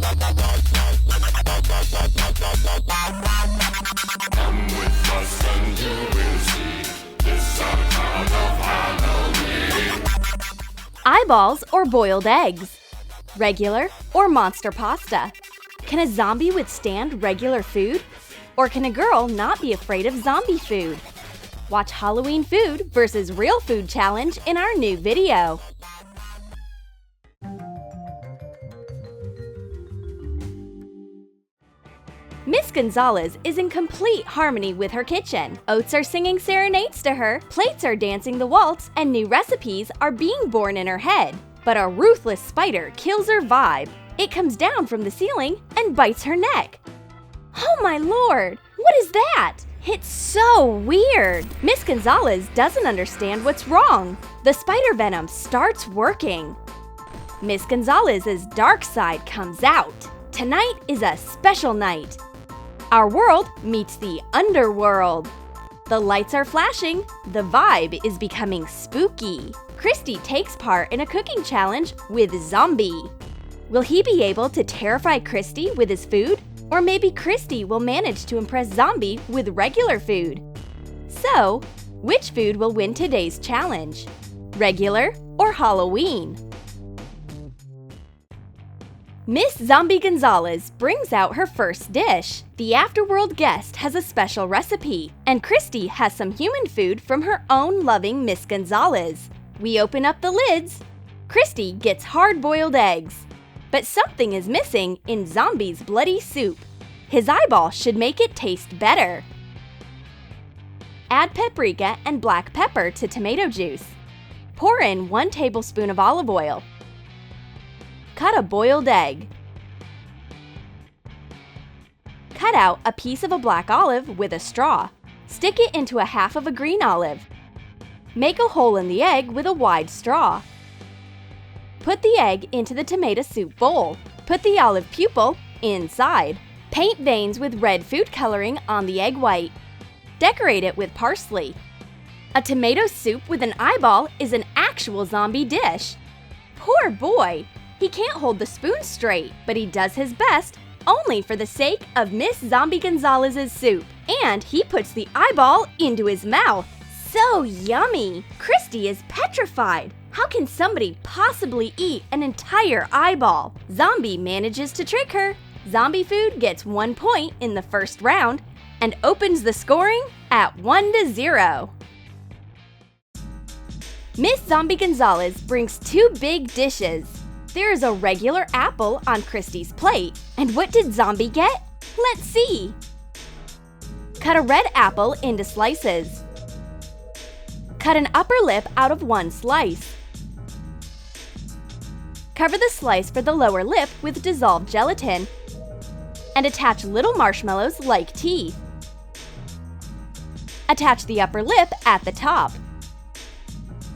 Come with us and you will see this our town of Halloween. Eyeballs or boiled eggs? Regular or monster pasta? Can a zombie withstand regular food? Or can a girl not be afraid of zombie food? Watch Halloween Food versus Real Food Challenge in our new video. Miss Gonzalez is in complete harmony with her kitchen. Oats are singing serenades to her, plates are dancing the waltz, and new recipes are being born in her head. But a ruthless spider kills her vibe. It comes down from the ceiling and bites her neck. Oh my lord, what is that? It's so weird. Miss Gonzalez doesn't understand what's wrong. The spider venom starts working. Miss Gonzalez's dark side comes out. Tonight is a special night. Our world meets the underworld. The lights are flashing, the vibe is becoming spooky. Christy takes part in a cooking challenge with Zombie. Will he be able to terrify Christy with his food? Or maybe Christy will manage to impress Zombie with regular food. So, which food will win today's challenge? Regular or Halloween? Miss Zombie Gonzalez brings out her first dish. The Afterworld guest has a special recipe, and Christy has some human food from her own loving Miss Gonzalez. We open up the lids. Christy gets hard-boiled eggs. But something is missing in Zombie's bloody soup. His eyeball should make it taste better. Add paprika and black pepper to tomato juice. Pour in 1 tablespoon of olive oil. Cut a boiled egg. Cut out a piece of a black olive with a straw. Stick it into a half of a green olive. Make a hole in the egg with a wide straw. Put the egg into the tomato soup bowl. Put the olive pupil inside. Paint veins with red food coloring on the egg white. Decorate it with parsley. A tomato soup with an eyeball is an actual zombie dish. Poor boy! He can't hold the spoon straight, but he does his best only for the sake of Miss Zombie Gonzalez's soup. And he puts the eyeball into his mouth. So yummy! Christy is petrified. How can somebody possibly eat an entire eyeball? Zombie manages to trick her. Zombie food gets 1 point in the first round and opens the scoring at 1-0. Miss Zombie Gonzalez brings 2 big dishes. There is a regular apple on Christy's plate. And what did Zombie get? Let's see. Cut a red apple into slices. Cut an upper lip out of 1 slice. Cover the slice for the lower lip with dissolved gelatin and attach little marshmallows like teeth. Attach the upper lip at the top.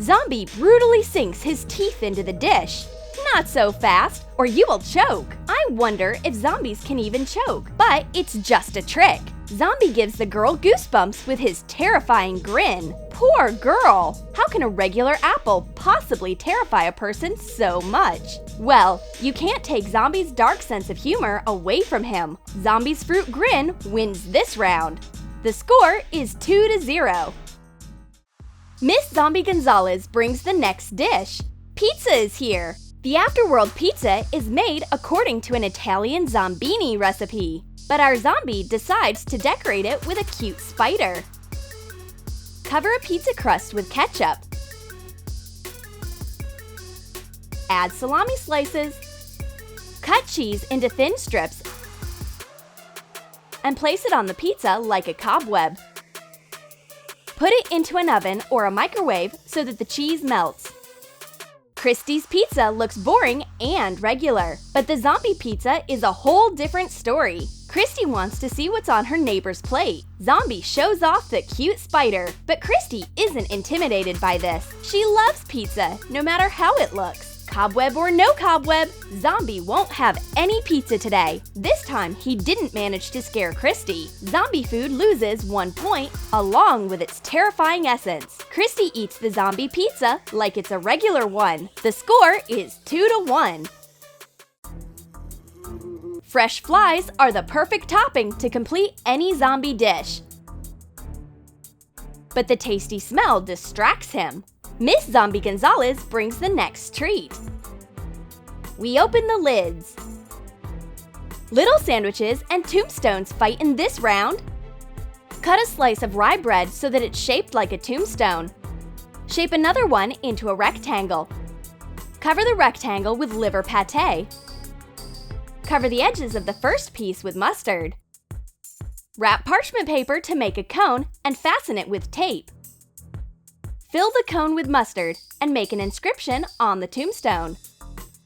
Zombie brutally sinks his teeth into the dish. Not so fast, or you will choke. I wonder if zombies can even choke, but it's just a trick. Zombie gives the girl goosebumps with his terrifying grin. Poor girl! How can a regular apple possibly terrify a person so much? Well, you can't take Zombie's dark sense of humor away from him. Zombie's fruit grin wins this round. The score is 2-0. Miss Zombie Gonzalez brings the next dish. Pizza is here. The Afterworld pizza is made according to an Italian zombini recipe, but our zombie decides to decorate it with a cute spider. Cover a pizza crust with ketchup. Add salami slices. Cut cheese into thin strips and place it on the pizza like a cobweb. Put it into an oven or a microwave so that the cheese melts. Christy's pizza looks boring and regular, but the zombie pizza is a whole different story. Christy wants to see what's on her neighbor's plate. Zombie shows off the cute spider, but Christy isn't intimidated by this. She loves pizza, no matter how it looks. Cobweb or no cobweb, Zombie won't have any pizza today. This time, he didn't manage to scare Christy. Zombie food loses 1 point, along with its terrifying essence. Christy eats the zombie pizza like it's a regular one. The score is 2-1. Fresh flies are the perfect topping to complete any zombie dish. But the tasty smell distracts him. Miss Zombie Gonzalez brings the next treat. We open the lids. Little sandwiches and tombstones fight in this round. Cut a slice of rye bread so that it's shaped like a tombstone. Shape another one into a rectangle. Cover the rectangle with liver paté. Cover the edges of the first piece with mustard. Wrap parchment paper to make a cone and fasten it with tape. Fill the cone with mustard and make an inscription on the tombstone.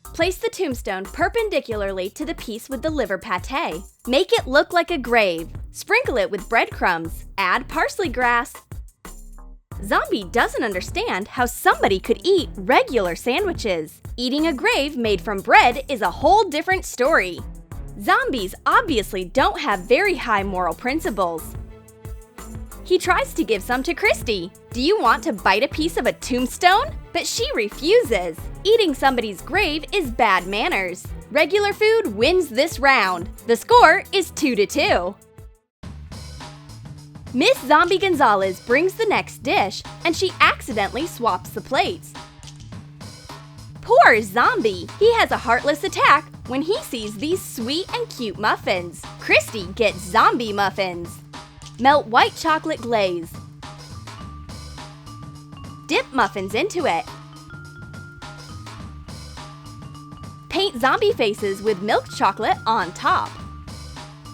Place the tombstone perpendicularly to the piece with the liver paté. Make it look like a grave. Sprinkle it with breadcrumbs. Add parsley grass. Zombie doesn't understand how somebody could eat regular sandwiches. Eating a grave made from bread is a whole different story. Zombies obviously don't have very high moral principles. He tries to give some to Christy. Do you want to bite a piece of a tombstone? But she refuses. Eating somebody's grave is bad manners. Regular food wins this round. The score is 2-2. Miss Zombie Gonzalez brings the next dish, and she accidentally swaps the plates. Poor Zombie! He has a heartless attack when he sees these sweet and cute muffins. Christy gets zombie muffins. Melt white chocolate glaze. Dip muffins into it. Paint zombie faces with milk chocolate on top.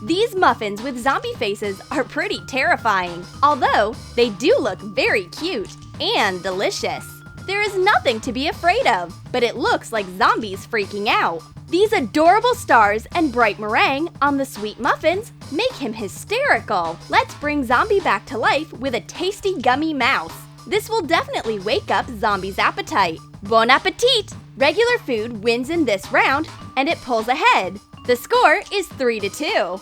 These muffins with zombie faces are pretty terrifying, although they do look very cute and delicious. There is nothing to be afraid of, but it looks like zombies freaking out. These adorable stars and bright meringue on the sweet muffins make him hysterical. Let's bring Zombie back to life with a tasty gummy mouse. This will definitely wake up Zombie's appetite. Bon appetit! Regular food wins in this round, and it pulls ahead. The score is 3-2.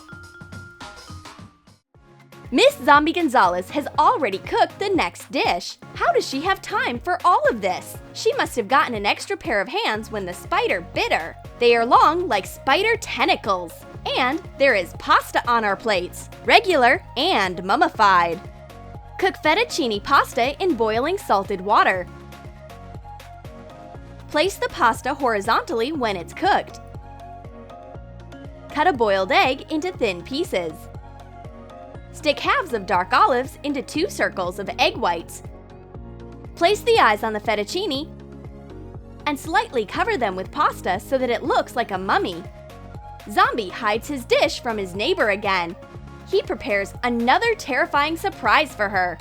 Miss Zombie Gonzalez has already cooked the next dish. How does she have time for all of this? She must have gotten an extra pair of hands when the spider bit her. They are long like spider tentacles. And there is pasta on our plates, regular and mummified. Cook fettuccine pasta in boiling salted water. Place the pasta horizontally when it's cooked. Cut a boiled egg into thin pieces. Stick halves of dark olives into 2 circles of egg whites. Place the eyes on the fettuccine and slightly cover them with pasta so that it looks like a mummy. Zombie hides his dish from his neighbor again. He prepares another terrifying surprise for her.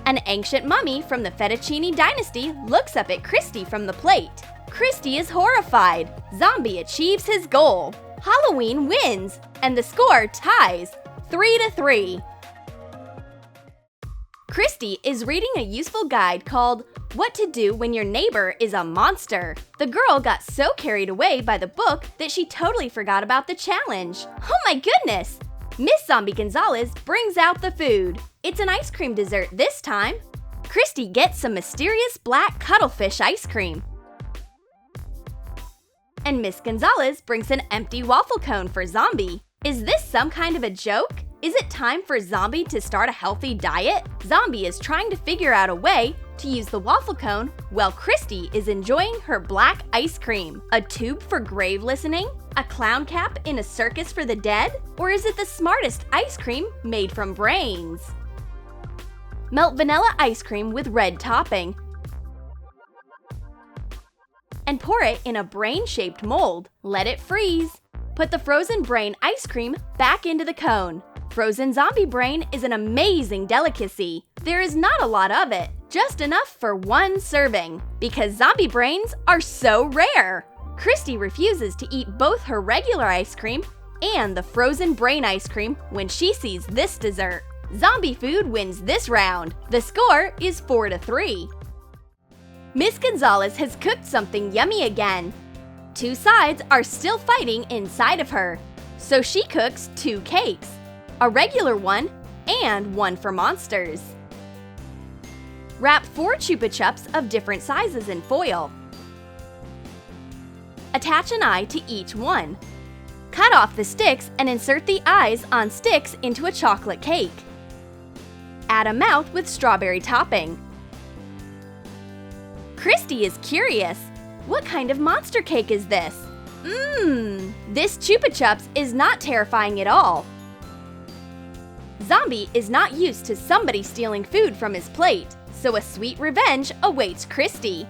An ancient mummy from the Fettuccine dynasty looks up at Christy from the plate. Christy is horrified. Zombie achieves his goal. Halloween wins, and the score ties 3-3. Christy is reading a useful guide called What to Do When Your Neighbor is a Monster. The girl got so carried away by the book that she totally forgot about the challenge. Oh my goodness! Miss Zombie Gonzalez brings out the food. It's an ice cream dessert this time. Christy gets some mysterious black cuttlefish ice cream. And Miss Gonzalez brings an empty waffle cone for Zombie. Is this some kind of a joke? Is it time for Zombie to start a healthy diet? Zombie is trying to figure out a way to use the waffle cone while Christy is enjoying her black ice cream. A tube for grave listening? A clown cap in a circus for the dead? Or is it the smartest ice cream made from brains? Melt vanilla ice cream with red topping and pour it in a brain-shaped mold. Let it freeze. Put the frozen brain ice cream back into the cone. Frozen zombie brain is an amazing delicacy. There is not a lot of it, just enough for one serving, because zombie brains are so rare. Christy refuses to eat both her regular ice cream and the frozen brain ice cream when she sees this dessert. Zombie food wins this round. The score is 4-3. Miss Gonzalez has cooked something yummy again. 2 sides are still fighting inside of her, so she cooks 2 cakes, a regular one and one for monsters. Wrap 4 Chupa Chups of different sizes in foil. Attach an eye to each one. Cut off the sticks and insert the eyes on sticks into a chocolate cake. Add a mouth with strawberry topping. Christy is curious. What kind of monster cake is this? This Chupa Chups is not terrifying at all. Zombie is not used to somebody stealing food from his plate, so a sweet revenge awaits Christy.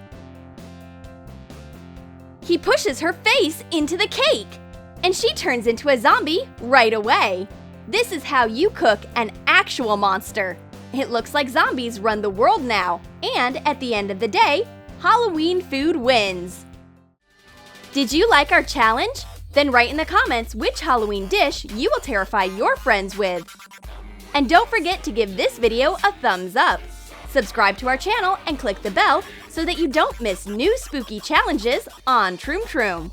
He pushes her face into the cake, and she turns into a zombie right away. This is how you cook an actual monster. It looks like zombies run the world now, and at the end of the day, Halloween food wins. Did you like our challenge? Then write in the comments which Halloween dish you will terrify your friends with. And don't forget to give this video a thumbs up. Subscribe to our channel and click the bell so that you don't miss new spooky challenges on Troom.